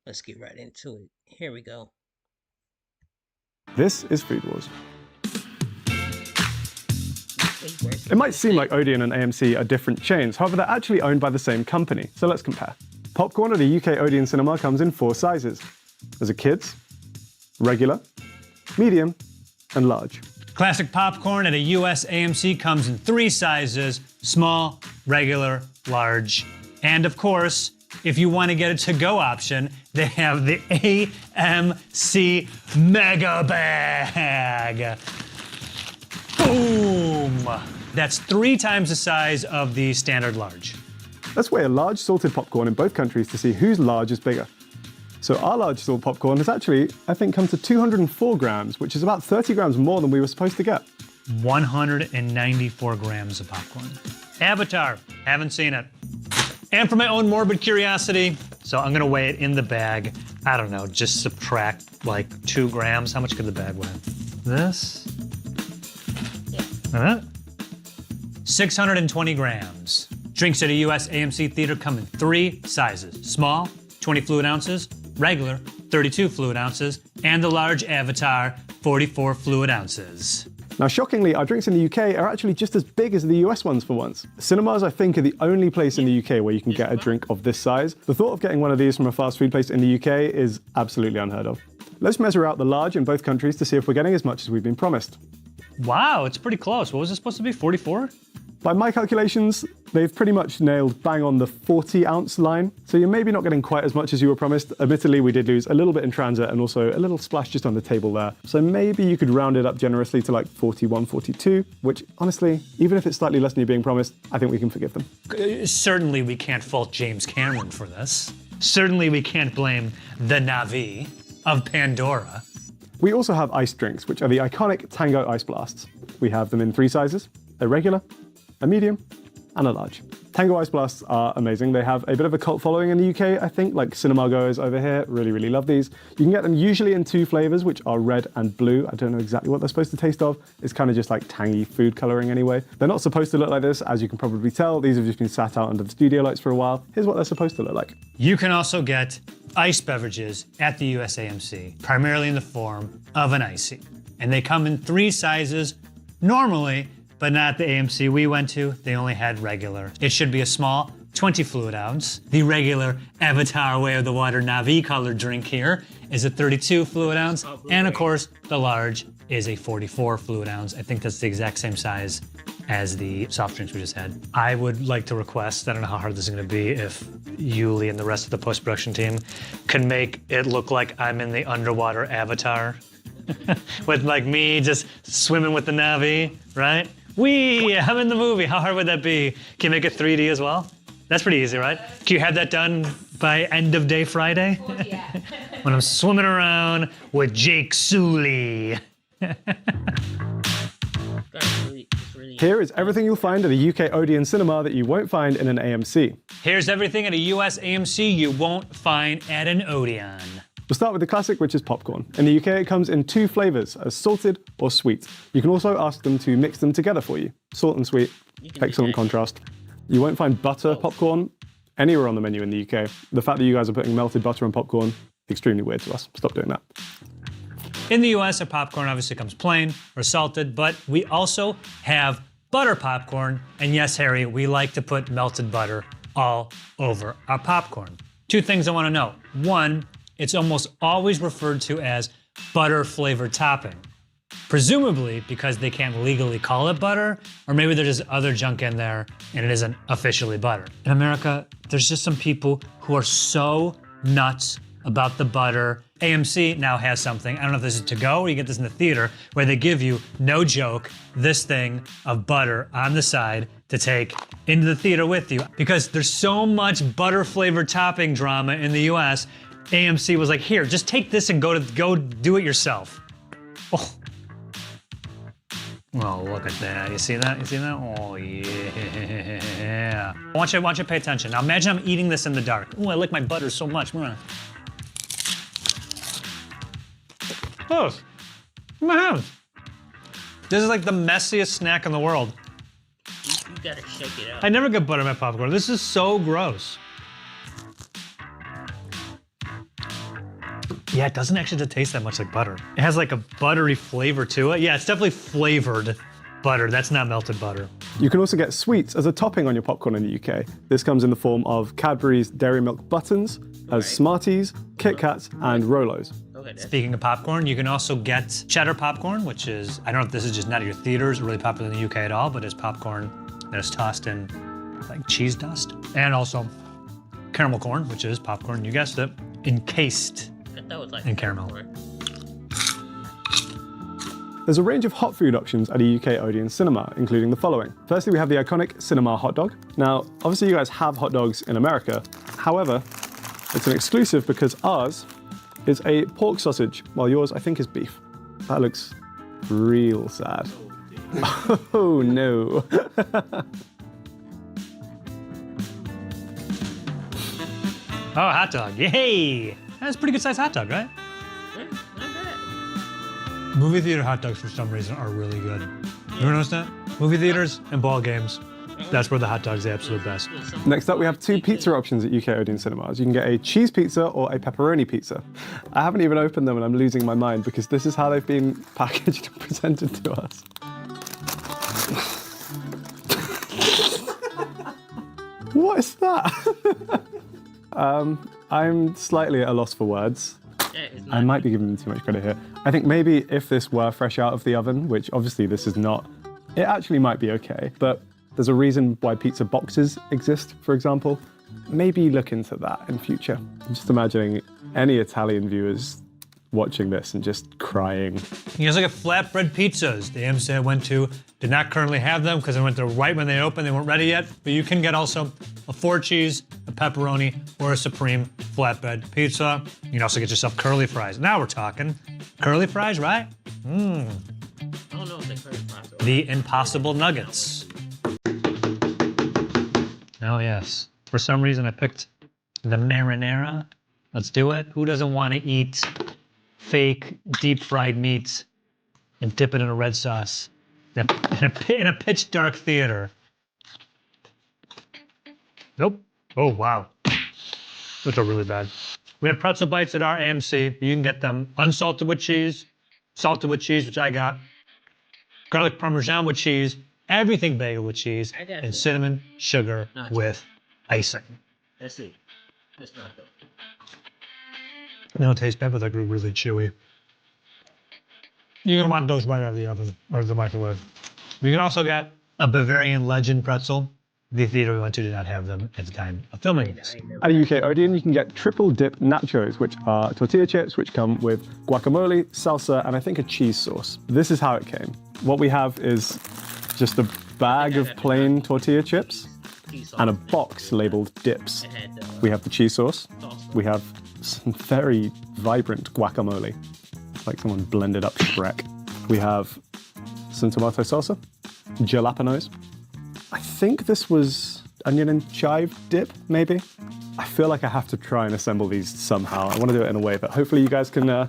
Let's get right into it. Here we go. This is Food Wars. It might seem like Odeon and AMC are different chains, however they're actually owned by the same company, so let's compare. Popcorn at a UK Odeon cinema comes in 4 sizes. There's a kids, regular, medium, and large. Classic popcorn at a US AMC comes in 3 sizes: small, regular, large. And of course, if you want to get a to-go option, they have the AMC Mega Bag. Boom! That's 3 times the size of the standard large. Let's weigh a large salted popcorn in both countries to see whose large is bigger. So our large salt popcorn has actually, I think, come to 204 grams, which is about 30 grams more than we were supposed to get. 194 grams of popcorn. Avatar, haven't seen it. And for my own morbid curiosity, so I'm gonna weigh it in the bag. I don't know, just subtract like 2 grams. How much could the bag weigh? This? And that? 620 grams. Drinks at a US AMC theater come in 3 sizes: small, 20 fluid ounces, regular, 32 fluid ounces, and the large Avatar, 44 fluid ounces. Now, shockingly, our drinks in the UK are actually just as big as the US ones for once. Cinemas, I think, are the only place in the UK where you can get a drink of this size. The thought of getting one of these from a fast food place in the UK is absolutely unheard of. Let's measure out the large in both countries to see if we're getting as much as we've been promised. Wow, it's pretty close. What was it supposed to be, 44? By my calculations, they've pretty much nailed bang on the 40-ounce line, so you're maybe not getting quite as much as you were promised. Admittedly, we did lose a little bit in transit and also a little splash just on the table there. So maybe you could round it up generously to like 41, 42, which honestly, even if it's slightly less than you're being promised, I think we can forgive them. Certainly we can't fault James Cameron for this. Certainly we can't blame the Na'vi of Pandora. We also have iced drinks, which are the iconic Tango Ice Blasts. We have them in 3 sizes: a regular, a medium, and a large. Tango Ice Blasts are amazing. They have a bit of a cult following in the UK, I think, like cinema goers over here really, really love these. You can get them usually in 2 flavors, which are red and blue. I don't know exactly what they're supposed to taste of. It's kind of just like tangy food coloring anyway. They're not supposed to look like this, as you can probably tell. These have just been sat out under the studio lights for a while. Here's what they're supposed to look like. You can also get iced beverages at the US AMC, primarily in the form of an icy. And they come in 3 sizes normally, but not at the AMC we went to. They only had regular. It should be a small 20 fluid ounce. The regular Avatar Way of the Water Na'vi colored drink here is a 32 fluid ounce. And of course, the large is a 44 fluid ounce. I think that's the exact same size as the soft drinks we just had. I would like to request, I don't know how hard this is gonna be, if Yuli and the rest of the post-production team can make it look like I'm in the underwater Avatar. With like me just swimming with the Na'vi, right? I'm in the movie. How hard would that be? Can you make it 3D as well? That's pretty easy, right? Can you have that done by end of day Friday? Oh, yeah. When I'm swimming around with Jake Sully. Here is everything you'll find at a UK Odeon cinema that you won't find in an AMC. Here's everything at a US AMC you won't find at an Odeon. We'll start with the classic, which is popcorn. In the UK, it comes in 2 flavors, as salted or sweet. You can also ask them to mix them together for you. Salt and sweet, excellent contrast. You won't find butter popcorn anywhere on the menu in the UK. The fact that you guys are putting melted butter on popcorn, extremely weird to us. Stop doing that. In the US, our popcorn obviously comes plain or salted, but we also have butter popcorn. And yes, Harry, we like to put melted butter all over our popcorn. 2 things I want to know. 1, it's almost always referred to as butter flavored topping. Presumably because they can't legally call it butter, or maybe there's just other junk in there and it isn't officially butter. In America, there's just some people who are so nuts about the butter. AMC now has something, I don't know if this is to go or you get this in the theater, where they give you, no joke, this thing of butter on the side to take into the theater with you. Because there's so much butter flavored topping drama in the US, AMC was like, here, just take this and go do it yourself. Oh. Oh, look at that. You see that? You see that? Oh, yeah. I want you to pay attention. Now imagine I'm eating this in the dark. Oh, I like my butter so much. Oh, my hands. This is like the messiest snack in the world. You gotta shake it out. I never get butter in my popcorn. This is so gross. Yeah, it doesn't actually taste that much like butter. It has like a buttery flavor to it. Yeah, it's definitely flavored butter. That's not melted butter. You can also get sweets as a topping on your popcorn in the UK. This comes in the form of Cadbury's Dairy Milk Buttons, as Smarties, Kit Kats, and Rolos. Okay, Speaking of popcorn, you can also get cheddar popcorn, which is, I don't know if this is just not at your theaters, really popular in the UK at all, but it's popcorn that is tossed in like cheese dust. And also caramel corn, which is popcorn, you guessed it, encased that was like in caramel. There's a range of hot food options at a UK Odeon cinema, including the following. Firstly, we have the iconic cinema hot dog. Now, obviously you guys have hot dogs in America. However, it's an exclusive because ours is a pork sausage, while yours, I think, is beef. That looks real sad. Oh no. Oh, hot dog, yay! That's a pretty good sized hot dog, right? Yeah, not bad. Movie theater hot dogs, for some reason, are really good. You ever notice that? Movie theaters and ball games, that's where the hot dog's the absolute best. Next up, we have two pizza options at UK Odeon cinemas. You can get a cheese pizza or a pepperoni pizza. I haven't even opened them and I'm losing my mind because this is how they've been packaged and presented to us. What is that? I'm slightly at a loss for words. I might be giving them too much credit here. I think maybe if this were fresh out of the oven, which obviously this is not, it actually might be okay, but there's a reason why pizza boxes exist, for example. Maybe look into that in future. I'm just imagining any Italian viewers watching this and just crying. You guys look at flatbread pizzas. The AMC I went to did not currently have them because I went there right when they opened. They weren't ready yet, but you can get also a 4-cheese, a pepperoni, or a supreme flatbread pizza. You can also get yourself curly fries. Now we're talking. Curly fries, right? I don't know if they curly fries are. The Impossible Nuggets. Oh yes. For some reason I picked the marinara. Let's do it. Who doesn't want to eat fake deep fried meat and dip it in a red sauce in a pitch dark theater? Nope. Oh wow. Those are really bad. We have pretzel bites at our AMC. You can get them unsalted with cheese, salted with cheese, which I got, garlic parmesan with cheese, everything bagel with cheese, and cinnamon sugar with icing. Let's see. That's not good. They don't taste bad, but they're really chewy. You're gonna want those right out of the oven or the microwave. You can also get a Bavarian Legend pretzel. The theater we went to did not have them at the time of filming this. At a UK Odeon, you can get triple dip nachos, which are tortilla chips, which come with guacamole, salsa, and I think a cheese sauce. This is how it came. What we have is just a bag of plain tortilla chips and a box labeled dips. We have the cheese sauce. We have some very vibrant guacamole, like someone blended up Shrek. We have some tomato salsa, jalapenos. I think this was onion and chive dip, maybe? I feel like I have to try and assemble these somehow. I want to do it in a way, but hopefully you guys can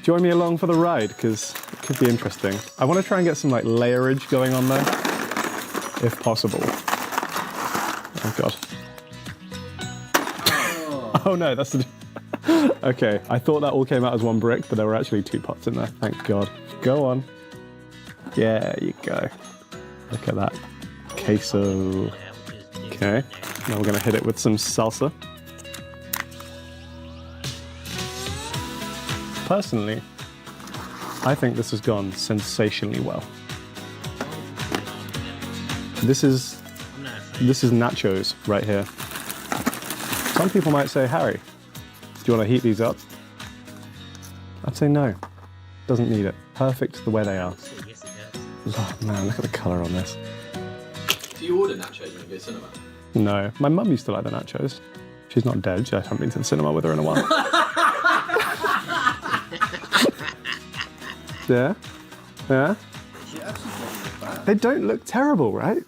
join me along for the ride, because it could be interesting. I want to try and get some like layerage going on there, if possible. Oh God. Oh no, that's the... Okay, I thought that all came out as one brick, but there were actually 2 pots in there, thank God. Go on. Yeah, there you go. Look at that. Queso. Okay, now we're gonna hit it with some salsa. Personally, I think this has gone sensationally well. This is nachos right here. Some people might say, Harry, do you want to heat these up? I'd say no. Doesn't need it. Perfect the way they are. Oh man, look at the colour on this. Do you order nachos when you go to the cinema? No. My mum used to like the nachos. She's not dead. I haven't been to the cinema with her in a while. Yeah? Yeah? They don't look terrible, right?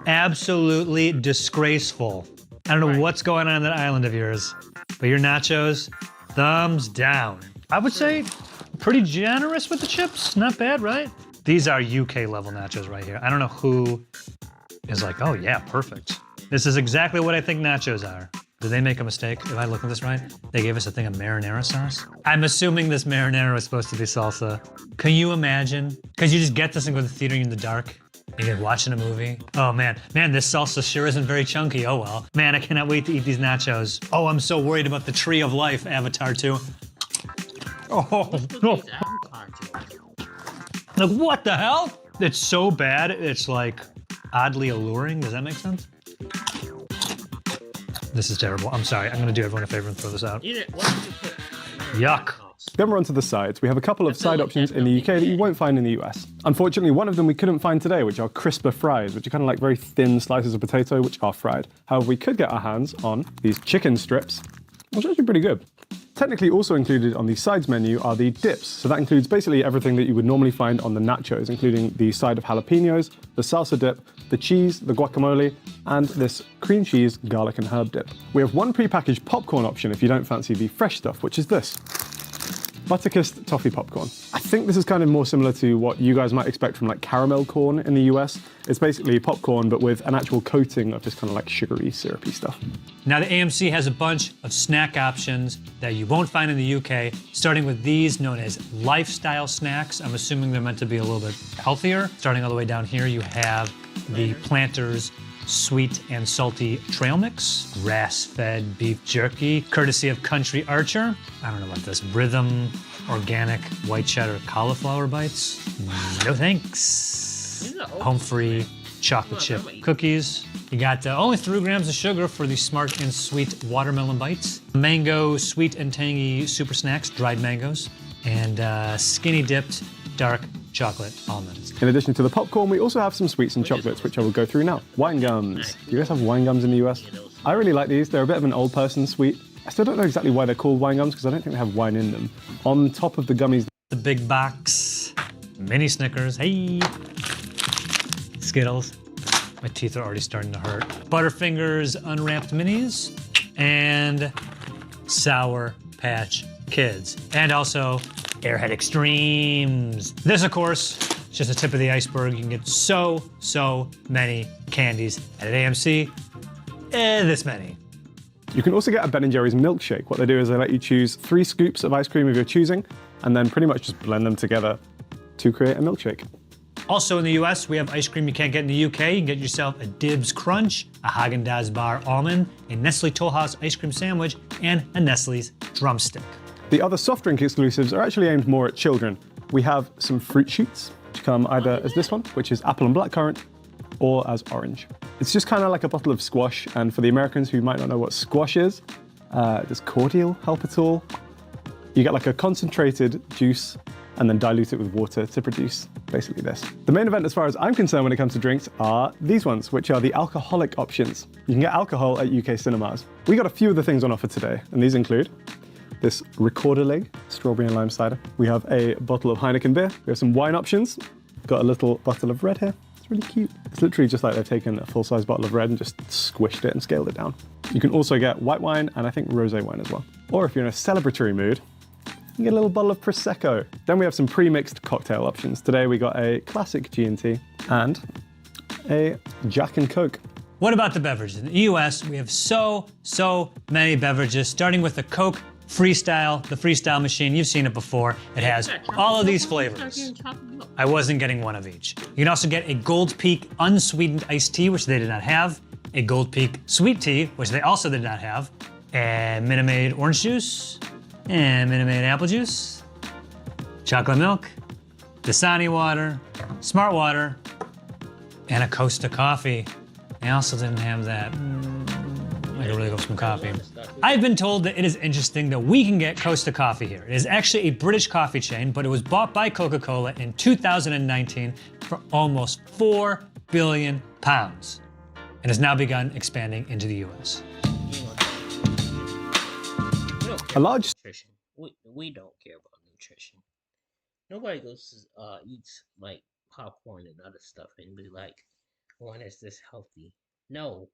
Absolutely disgraceful. I don't know what's going on that island of yours, but your nachos, thumbs down. I would say pretty generous with the chips. Not bad, right? These are UK level nachos right here. I don't know who is like, oh yeah, perfect. This is exactly what I think nachos are. Did they make a mistake? If I look at this right, they gave us a thing of marinara sauce. I'm assuming this marinara was supposed to be salsa. Can you imagine? Could you just get this and go to the theater in the dark? And you're watching a movie. Oh man, this salsa sure isn't very chunky. Oh well. Man, I cannot wait to eat these nachos. Oh, I'm so worried about the tree of life, Avatar 2. Oh, no. Like, what the hell? It's so bad, it's like oddly alluring. Does that make sense? This is terrible. I'm sorry. I'm gonna do everyone a favor and throw this out. Yuck. Then we're onto the sides. We have a couple of side options in the UK that you won't find in the US. Unfortunately, one of them we couldn't find today, which are crisper fries, which are kind of like very thin slices of potato, which are fried. However, we could get our hands on these chicken strips, which are actually pretty good. Technically also included on the sides menu are the dips. So that includes basically everything that you would normally find on the nachos, including the side of jalapenos, the salsa dip, the cheese, the guacamole, and this cream cheese, garlic and herb dip. We have one prepackaged popcorn option if you don't fancy the fresh stuff, which is this. Butterkist toffee popcorn. I think this is kind of more similar to what you guys might expect from like caramel corn in the US. It's basically popcorn, but with an actual coating of this kind of like sugary, syrupy stuff. Now the AMC has a bunch of snack options that you won't find in the UK, starting with these known as lifestyle snacks. I'm assuming they're meant to be a little bit healthier. Starting all the way down here, you have the Planters sweet and salty trail mix, grass-fed beef jerky, courtesy of Country Archer. I don't know about this. Rhythm organic white cheddar cauliflower bites. No thanks. Home-free chocolate chip cookies. You got only 3 grams of sugar for the smart and sweet watermelon bites. Mango sweet and tangy super snacks, dried mangoes, and skinny dipped dark chocolate almonds. In addition to the popcorn, we also have some sweets and chocolates, which I will go through now. Wine gums. Do you guys have wine gums in the US? I really like these. They're a bit of an old person sweet. I still don't know exactly why they're called wine gums because I don't think they have wine in them. On top of the gummies, the big box, mini Snickers, hey, Skittles. My teeth are already starting to hurt. Butterfingers unwrapped minis, and Sour Patch Kids. And also Airhead Extremes. This, of course, is just the tip of the iceberg. You can get so many candies at AMC. This many. You can also get a Ben & Jerry's milkshake. What they do is they let you choose 3 scoops of ice cream of your choosing, and then pretty much just blend them together to create a milkshake. Also in the US, we have ice cream you can't get in the UK. You can get yourself a Dibs Crunch, a Haagen-Dazs bar almond, a Nestle Toll House ice cream sandwich, and a Nestle's drumstick. The other soft drink exclusives are actually aimed more at children. We have some fruit shoots, which come either as this one, which is apple and blackcurrant, or as orange. It's just kind of like a bottle of squash, and for the Americans who might not know what squash is, does cordial help at all? You get like a concentrated juice and then dilute it with water to produce basically this. The main event as far as I'm concerned when it comes to drinks are these ones, which are the alcoholic options. You can get alcohol at UK cinemas. We got a few of the things on offer today, and these include this Recorder Leg strawberry and lime cider. We have a bottle of Heineken beer. We have some wine options. Got a little bottle of red here. It's really cute. It's literally just like they've taken a full-size bottle of red and just squished it and scaled it down. You can also get white wine and I think rosé wine as well. Or if you're in a celebratory mood, you can get a little bottle of Prosecco. Then we have some pre-mixed cocktail options. Today we got a classic G&T and a Jack and Coke. What about the beverages? In the US, we have so many beverages, starting with the Coke Freestyle, the Freestyle machine. You've seen it before. It has all of these flavors. I wasn't getting one of each. You can also get a Gold Peak unsweetened iced tea, which they did not have, a Gold Peak sweet tea, which they also did not have, and Minute Maid orange juice, and Minute Maid apple juice, chocolate milk, Dasani water, Smart water, and a Costa coffee. They also didn't have that. I could really go for some coffee. I've been told that it is interesting that we can get Costa coffee here. It is actually a British coffee chain, but it was bought by Coca-Cola in 2019 for almost £4 billion and has now begun expanding into the US. A large nutrition. We don't care about nutrition. Nobody goes to eats like popcorn and other stuff and be like, "Oh, is this healthy?" No.